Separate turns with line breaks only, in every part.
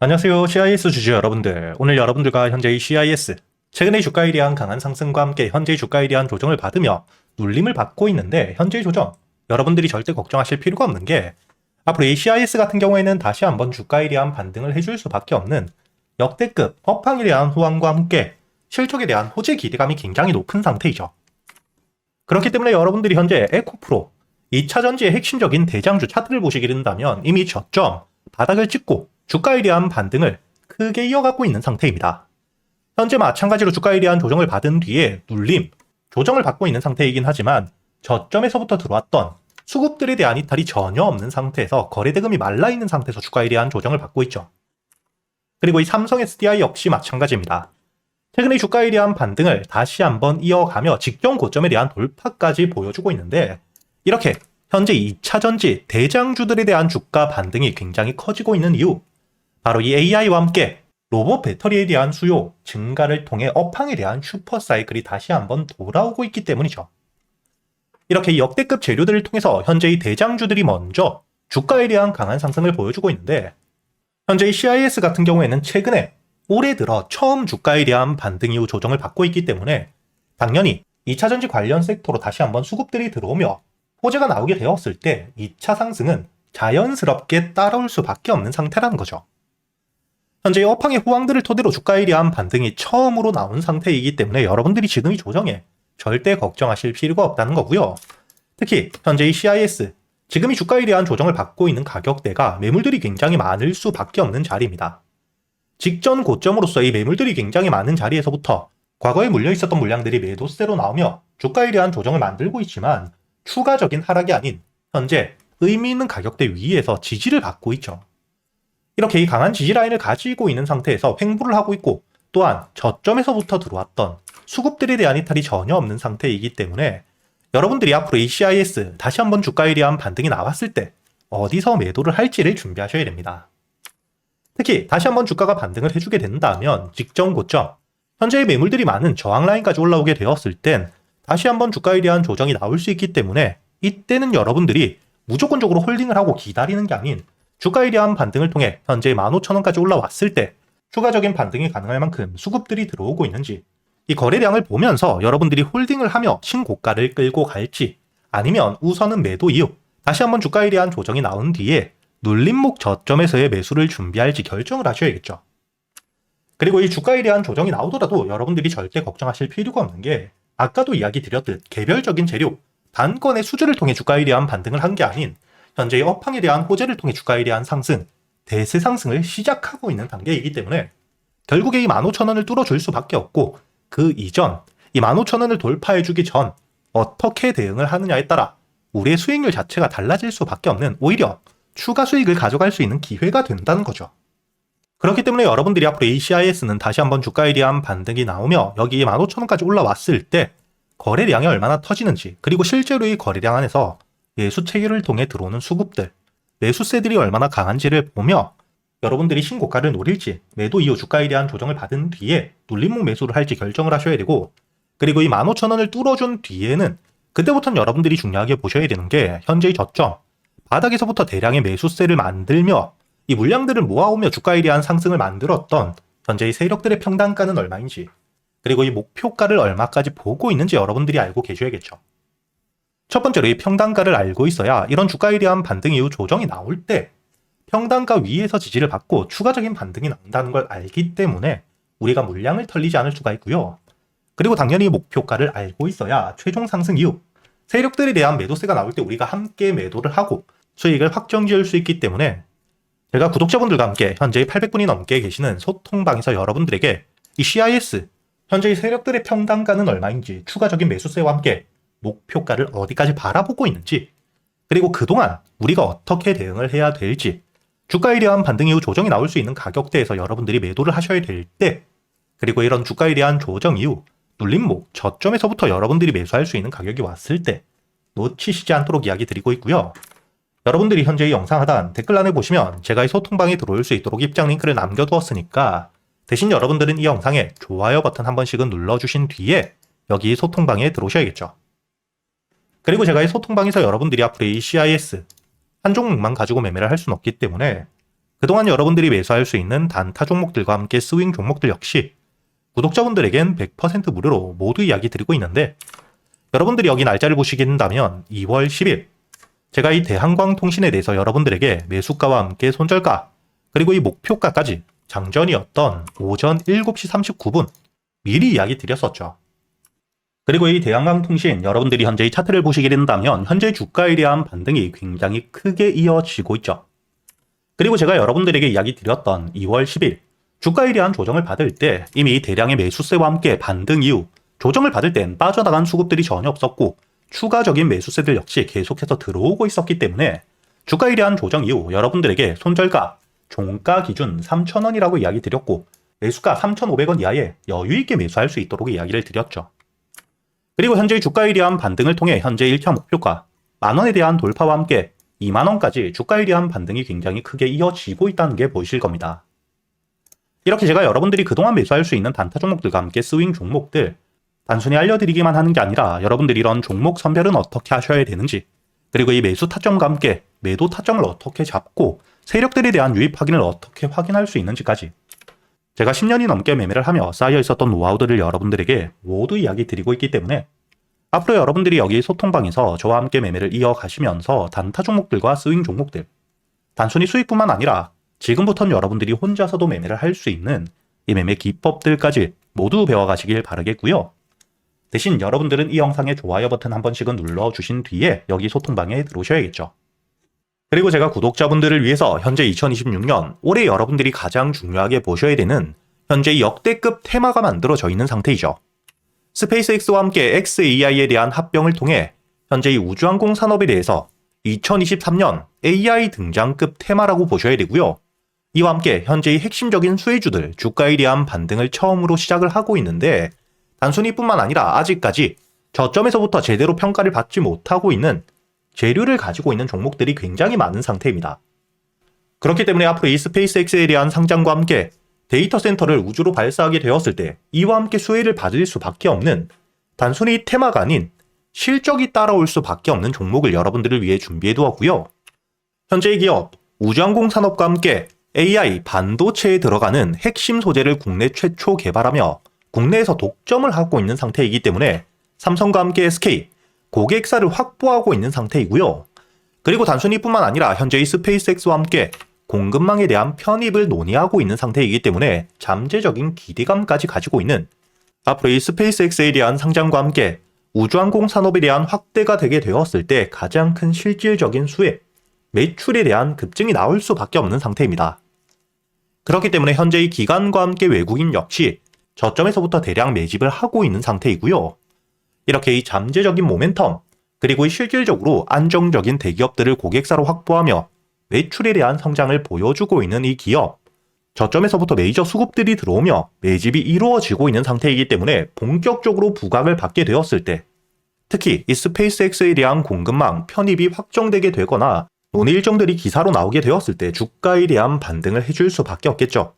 안녕하세요. CIS 주주 여러분들. 오늘 여러분들과 현재의 CIS, 최근의 주가에 대한 강한 상승과 함께 현재의 주가에 대한 조정을 받으며 눌림을 받고 있는데, 현재의 조정, 여러분들이 절대 걱정하실 필요가 없는 게, 앞으로 이 CIS 같은 경우에는 다시 한번 주가에 대한 반등을 해줄 수밖에 없는 역대급 업황에 대한 호황과 함께 실적에 대한 호재 기대감이 굉장히 높은 상태이죠. 그렇기 때문에 여러분들이 현재 에코프로 2차전지의 핵심적인 대장주 차트를 보시게 된다면 이미 저점, 바닥을 찍고 주가에 대한 반등을 크게 이어가고 있는 상태입니다. 현재 마찬가지로 주가에 대한 조정을 받은 뒤에 눌림, 조정을 받고 있는 상태이긴 하지만 저점에서부터 들어왔던 수급들에 대한 이탈이 전혀 없는 상태에서 거래대금이 말라있는 상태에서 주가에 대한 조정을 받고 있죠. 그리고 이 삼성 SDI 역시 마찬가지입니다. 최근에 주가에 대한 반등을 다시 한번 이어가며 직전 고점에 대한 돌파까지 보여주고 있는데, 이렇게 현재 2차전지 대장주들에 대한 주가 반등이 굉장히 커지고 있는 이유, 바로 이 AI와 함께 로봇 배터리에 대한 수요 증가를 통해 업황에 대한 슈퍼사이클이 다시 한번 돌아오고 있기 때문이죠. 이렇게 역대급 재료들을 통해서 현재의 대장주들이 먼저 주가에 대한 강한 상승을 보여주고 있는데, 현재의 CIS 같은 경우에는 최근에 올해 들어 처음 주가에 대한 반등 이후 조정을 받고 있기 때문에 당연히 2차전지 관련 섹터로 다시 한번 수급들이 들어오며 호재가 나오게 되었을 때 2차 상승은 자연스럽게 따라올 수밖에 없는 상태라는 거죠. 현재 업황의 호황들을 토대로 주가에 대한 반등이 처음으로 나온 상태이기 때문에 여러분들이 지금 이 조정에 절대 걱정하실 필요가 없다는 거고요. 특히 현재 이 CIS, 지금 이 주가에 대한 조정을 받고 있는 가격대가 매물들이 굉장히 많을 수밖에 없는 자리입니다. 직전 고점으로서 이 매물들이 굉장히 많은 자리에서부터 과거에 물려 있었던 물량들이 매도세로 나오며 주가에 대한 조정을 만들고 있지만 추가적인 하락이 아닌 현재 의미 있는 가격대 위에서 지지를 받고 있죠. 이렇게 이 강한 지지 라인을 가지고 있는 상태에서 횡보를 하고 있고, 또한 저점에서부터 들어왔던 수급들에 대한 이탈이 전혀 없는 상태이기 때문에 여러분들이 앞으로 이 CIS 다시 한번 주가에 대한 반등이 나왔을 때 어디서 매도를 할지를 준비하셔야 됩니다. 특히 다시 한번 주가가 반등을 해주게 된다면 직전 고점, 현재의 매물들이 많은 저항 라인까지 올라오게 되었을 땐 다시 한번 주가에 대한 조정이 나올 수 있기 때문에 이때는 여러분들이 무조건적으로 홀딩을 하고 기다리는 게 아닌 주가에 대한 반등을 통해 현재 15,000원까지 올라왔을 때 추가적인 반등이 가능할 만큼 수급들이 들어오고 있는지, 이 거래량을 보면서 여러분들이 홀딩을 하며 신고가를 끌고 갈지, 아니면 우선은 매도 이후 다시 한번 주가에 대한 조정이 나온 뒤에 눌림목 저점에서의 매수를 준비할지 결정을 하셔야겠죠. 그리고 이 주가에 대한 조정이 나오더라도 여러분들이 절대 걱정하실 필요가 없는 게, 아까도 이야기 드렸듯 개별적인 재료, 단건의 수주를 통해 주가에 대한 반등을 한 게 아닌 현재의 업황에 대한 호재를 통해 주가에 대한 상승, 대세 상승을 시작하고 있는 단계이기 때문에 결국에 이 15,000원을 뚫어줄 수밖에 없고, 그 이전 이 15,000원을 돌파해주기 전 어떻게 대응을 하느냐에 따라 우리의 수익률 자체가 달라질 수밖에 없는, 오히려 추가 수익을 가져갈 수 있는 기회가 된다는 거죠. 그렇기 때문에 여러분들이 앞으로 이 CIS는 다시 한번 주가에 대한 반등이 나오며 여기 15,000원까지 올라왔을 때 거래량이 얼마나 터지는지, 그리고 실제로 이 거래량 안에서 매수 체계를 통해 들어오는 수급들, 매수세들이 얼마나 강한지를 보며 여러분들이 신고가를 노릴지, 매도 이후 주가에 대한 조정을 받은 뒤에 눌림목 매수를 할지 결정을 하셔야 되고, 그리고 이 15,000원을 뚫어준 뒤에는 그때부터는 여러분들이 중요하게 보셔야 되는 게 현재의 저점, 바닥에서부터 대량의 매수세를 만들며 이 물량들을 모아오며 주가에 대한 상승을 만들었던 현재의 세력들의 평단가는 얼마인지, 그리고 이 목표가를 얼마까지 보고 있는지 여러분들이 알고 계셔야겠죠. 첫 번째로 이 평단가를 알고 있어야 이런 주가에 대한 반등 이후 조정이 나올 때 평단가 위에서 지지를 받고 추가적인 반등이 나온다는 걸 알기 때문에 우리가 물량을 털리지 않을 수가 있고요. 그리고 당연히 목표가를 알고 있어야 최종 상승 이후 세력들에 대한 매도세가 나올 때 우리가 함께 매도를 하고 수익을 확정 지을 수 있기 때문에, 제가 구독자분들과 함께 현재 800분이 넘게 계시는 소통방에서 여러분들에게 이 CIS, 현재의 세력들의 평단가는 얼마인지, 추가적인 매수세와 함께 목표가를 어디까지 바라보고 있는지, 그리고 그동안 우리가 어떻게 대응을 해야 될지, 주가에 대한 반등 이후 조정이 나올 수 있는 가격대에서 여러분들이 매도를 하셔야 될 때, 그리고 이런 주가에 대한 조정 이후 눌림목 저점에서부터 여러분들이 매수할 수 있는 가격이 왔을 때 놓치시지 않도록 이야기 드리고 있고요. 여러분들이 현재 이 영상 하단 댓글란에 보시면 제가 이 소통방에 들어올 수 있도록 입장 링크를 남겨두었으니까, 대신 여러분들은 이 영상에 좋아요 버튼 한 번씩은 눌러주신 뒤에 여기 소통방에 들어오셔야겠죠. 그리고 제가 이 소통방에서 여러분들이 앞으로 이 CIS 한 종목만 가지고 매매를 할 수는 없기 때문에 그동안 여러분들이 매수할 수 있는 단타 종목들과 함께 스윙 종목들 역시 구독자분들에겐 100% 무료로 모두 이야기 드리고 있는데, 여러분들이 여기 날짜를 보시게 된다면 2월 10일 제가 이 대한광통신에 대해서 여러분들에게 매수가와 함께 손절가 그리고 이 목표가까지 장전이었던 오전 7시 39분 미리 이야기 드렸었죠. 그리고 이 대한광통신 여러분들이 현재 이 차트를 보시게 된다면 현재 주가에 대한 반등이 굉장히 크게 이어지고 있죠. 그리고 제가 여러분들에게 이야기 드렸던 2월 10일 주가에 대한 조정을 받을 때 이미 대량의 매수세와 함께 반등 이후 조정을 받을 땐 빠져나간 수급들이 전혀 없었고 추가적인 매수세들 역시 계속해서 들어오고 있었기 때문에 주가에 대한 조정 이후 여러분들에게 손절가, 종가 기준 3,000원이라고 이야기 드렸고 매수가 3,500원 이하에 여유있게 매수할 수 있도록 이야기를 드렸죠. 그리고 현재 주가에 대한 반등을 통해 현재 1차 목표가 만원에 대한 돌파와 함께 2만원까지 주가에 대한 반등이 굉장히 크게 이어지고 있다는 게 보이실 겁니다. 이렇게 제가 여러분들이 그동안 매수할 수 있는 단타 종목들과 함께 스윙 종목들 단순히 알려드리기만 하는 게 아니라 여러분들이 이런 종목 선별은 어떻게 하셔야 되는지, 그리고 이 매수 타점과 함께 매도 타점을 어떻게 잡고 세력들에 대한 유입 확인을 어떻게 확인할 수 있는지까지 제가 10년이 넘게 매매를 하며 쌓여 있었던 노하우들을 여러분들에게 모두 이야기 드리고 있기 때문에 앞으로 여러분들이 여기 소통방에서 저와 함께 매매를 이어가시면서 단타 종목들과 스윙 종목들 단순히 수익뿐만 아니라 지금부터는 여러분들이 혼자서도 매매를 할 수 있는 이 매매 기법들까지 모두 배워가시길 바라겠고요. 대신 여러분들은 이 영상의 좋아요 버튼 한 번씩은 눌러주신 뒤에 여기 소통방에 들어오셔야겠죠. 그리고 제가 구독자분들을 위해서 현재 2026년 올해 여러분들이 가장 중요하게 보셔야 되는 현재 역대급 테마가 만들어져 있는 상태이죠. 스페이스X와 함께 xAI에 대한 합병을 통해 현재 이 우주항공 산업에 대해서 2023년 AI 등장급 테마라고 보셔야 되고요. 이와 함께 현재의 핵심적인 수혜주들 주가에 대한 반등을 처음으로 시작을 하고 있는데 단순히 뿐만 아니라 아직까지 저점에서부터 제대로 평가를 받지 못하고 있는 재료를 가지고 있는 종목들이 굉장히 많은 상태입니다. 그렇기 때문에 앞으로 이 스페이스X에 대한 상장과 함께 데이터 센터를 우주로 발사하게 되었을 때 이와 함께 수혜를 받을 수밖에 없는 단순히 테마가 아닌 실적이 따라올 수밖에 없는 종목을 여러분들을 위해 준비해 두었고요. 현재의 기업 우주항공 산업과 함께 AI 반도체에 들어가는 핵심 소재를 국내 최초 개발하며 국내에서 독점을 하고 있는 상태이기 때문에 삼성과 함께 SK, 고객사를 확보하고 있는 상태이고요. 그리고 단순히 뿐만 아니라 현재 이 스페이스X와 함께 공급망에 대한 편입을 논의하고 있는 상태이기 때문에 잠재적인 기대감까지 가지고 있는 앞으로 이 스페이스X에 대한 상장과 함께 우주항공 산업에 대한 확대가 되게 되었을 때 가장 큰 실질적인 수혜, 매출에 대한 급증이 나올 수밖에 없는 상태입니다. 그렇기 때문에 현재 이 기관과 함께 외국인 역시 저점에서부터 대량 매집을 하고 있는 상태이고요. 이렇게 이 잠재적인 모멘텀, 그리고 이 실질적으로 안정적인 대기업들을 고객사로 확보하며 매출에 대한 성장을 보여주고 있는 이 기업, 저점에서부터 메이저 수급들이 들어오며 매집이 이루어지고 있는 상태이기 때문에 본격적으로 부각을 받게 되었을 때 특히 이 스페이스X에 대한 공급망 편입이 확정되게 되거나 논의 일정들이 기사로 나오게 되었을 때 주가에 대한 반등을 해줄 수밖에 없겠죠.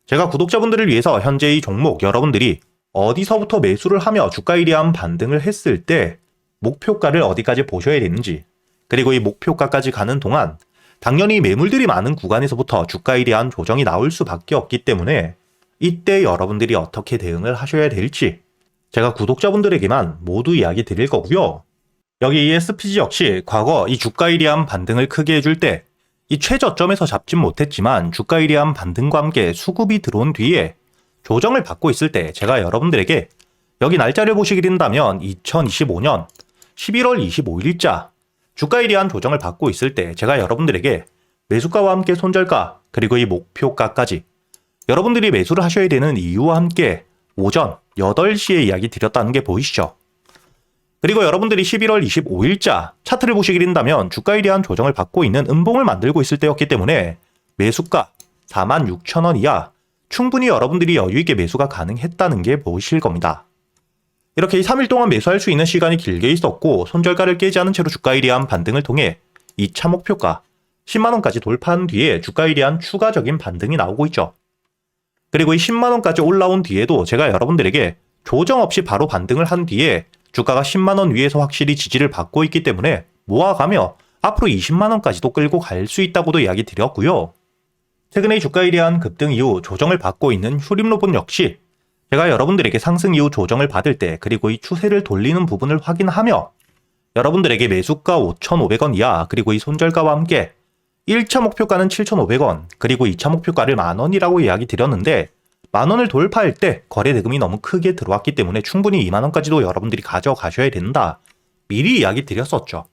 제가 구독자분들을 위해서 현재 이 종목 여러분들이 어디서부터 매수를 하며 주가에 대한 반등을 했을 때 목표가를 어디까지 보셔야 되는지, 그리고 이 목표가까지 가는 동안 당연히 매물들이 많은 구간에서부터 주가에 대한 조정이 나올 수밖에 없기 때문에 이때 여러분들이 어떻게 대응을 하셔야 될지 제가 구독자분들에게만 모두 이야기 드릴 거고요. 여기 ESPG 역시 과거 이 주가에 대한 반등을 크게 해줄 때 이 최저점에서 잡진 못했지만 주가에 대한 반등과 함께 수급이 들어온 뒤에 조정을 받고 있을 때 제가 여러분들에게 여기 날짜를 보시게 된다면 2025년 11월 25일자 주가에 대한 조정을 받고 있을 때 제가 여러분들에게 매수가와 함께 손절가 그리고 이 목표가까지 여러분들이 매수를 하셔야 되는 이유와 함께 오전 8시에 이야기 드렸다는 게 보이시죠? 그리고 여러분들이 11월 25일자 차트를 보시게 된다면 주가에 대한 조정을 받고 있는 음봉을 만들고 있을 때였기 때문에 매수가 46,000원 이하 충분히 여러분들이 여유있게 매수가 가능했다는 게 보이실 겁니다. 이렇게 3일 동안 매수할 수 있는 시간이 길게 있었고 손절가를 깨지 않은 채로 주가에 대한 반등을 통해 2차 목표가 10만원까지 돌파한 뒤에 주가에 대한 추가적인 반등이 나오고 있죠. 그리고 이 10만원까지 올라온 뒤에도 제가 여러분들에게 조정 없이 바로 반등을 한 뒤에 주가가 10만원 위에서 확실히 지지를 받고 있기 때문에 모아가며 앞으로 20만원까지도 끌고 갈 수 있다고도 이야기 드렸고요. 최근에 주가에 대한 급등 이후 조정을 받고 있는 휴림로봇 역시 제가 여러분들에게 상승 이후 조정을 받을 때 그리고 이 추세를 돌리는 부분을 확인하며 여러분들에게 매수가 5,500원 이하 그리고 이 손절가와 함께 1차 목표가는 7,500원 그리고 2차 목표가를 만원이라고 이야기 드렸는데 만원을 돌파할 때 거래 대금이 너무 크게 들어왔기 때문에 충분히 2만원까지도 여러분들이 가져가셔야 된다. 미리 이야기 드렸었죠.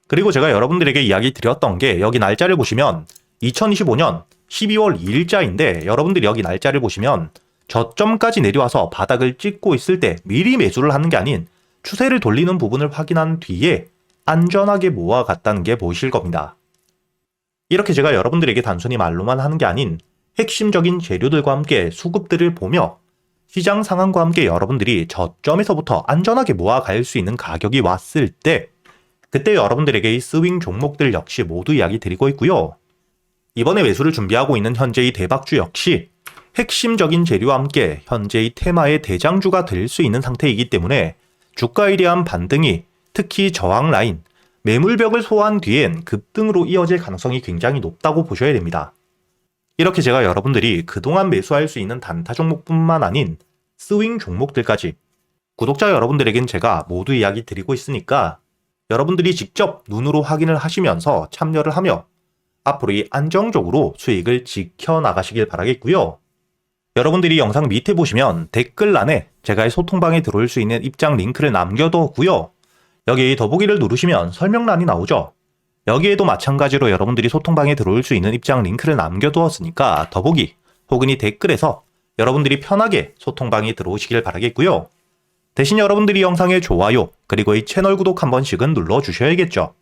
그리고 제가 여러분들에게 이야기 드렸던 게 여기 날짜를 보시면 2025년 12월 2일자인데 여러분들이 여기 날짜를 보시면 저점까지 내려와서 바닥을 찍고 있을 때 미리 매수를 하는 게 아닌 추세를 돌리는 부분을 확인한 뒤에 안전하게 모아갔다는 게 보이실 겁니다. 이렇게 제가 여러분들에게 단순히 말로만 하는 게 아닌 핵심적인 재료들과 함께 수급들을 보며 시장 상황과 함께 여러분들이 저점에서부터 안전하게 모아갈 수 있는 가격이 왔을 때 그때 여러분들에게 이 스윙 종목들 역시 모두 이야기 드리고 있고요. 이번에 매수를 준비하고 있는 현재의 대박주 역시 핵심적인 재료와 함께 현재의 테마의 대장주가 될 수 있는 상태이기 때문에 주가에 대한 반등이 특히 저항 라인, 매물벽을 소화한 뒤엔 급등으로 이어질 가능성이 굉장히 높다고 보셔야 됩니다. 이렇게 제가 여러분들이 그동안 매수할 수 있는 단타 종목뿐만 아닌 스윙 종목들까지 구독자 여러분들에겐 제가 모두 이야기 드리고 있으니까 여러분들이 직접 눈으로 확인을 하시면서 참여를 하며 앞으로 이 안정적으로 수익을 지켜나가시길 바라겠고요. 여러분들이 영상 밑에 보시면 댓글란에 제가 이 소통방에 들어올 수 있는 입장 링크를 남겨뒀고요. 여기 더보기를 누르시면 설명란이 나오죠. 여기에도 마찬가지로 여러분들이 소통방에 들어올 수 있는 입장 링크를 남겨두었으니까 더보기 혹은 이 댓글에서 여러분들이 편하게 소통방에 들어오시길 바라겠고요. 대신 여러분들이 영상의 좋아요 그리고 이 채널 구독 한 번씩은 눌러주셔야겠죠.